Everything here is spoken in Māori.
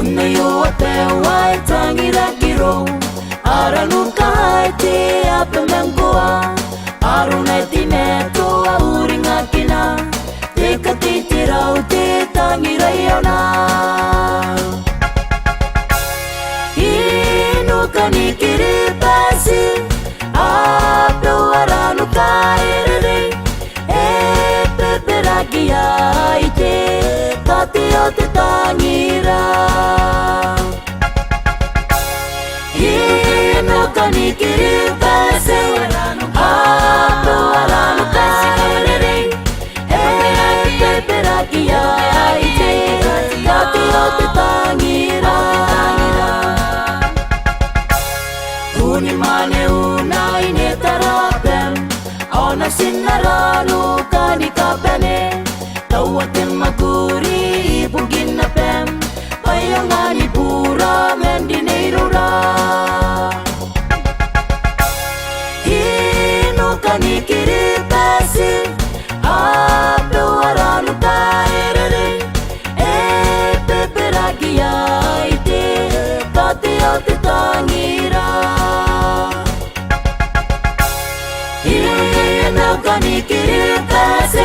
Unayo ape wai tangira kiro Aranuka haiti ape mengkoa Arunai meto auringa kina Teka titirau te tangira yona Inuka nikiri pasi Ape waranuka irere Epe ragia ite Tatio te tangira Inuka nikiri pasi Ape waranuka irere Epe ragia ite Tatio te tangira Unimane una inetarapem Ona sinarano kanikapene Tawatin maguri ibugin na pem Payangani pura mendineirura Ino kanikiri pasi Ape warano kairere Epe ragia ite Tatio te tangira Inuka nikiri pasi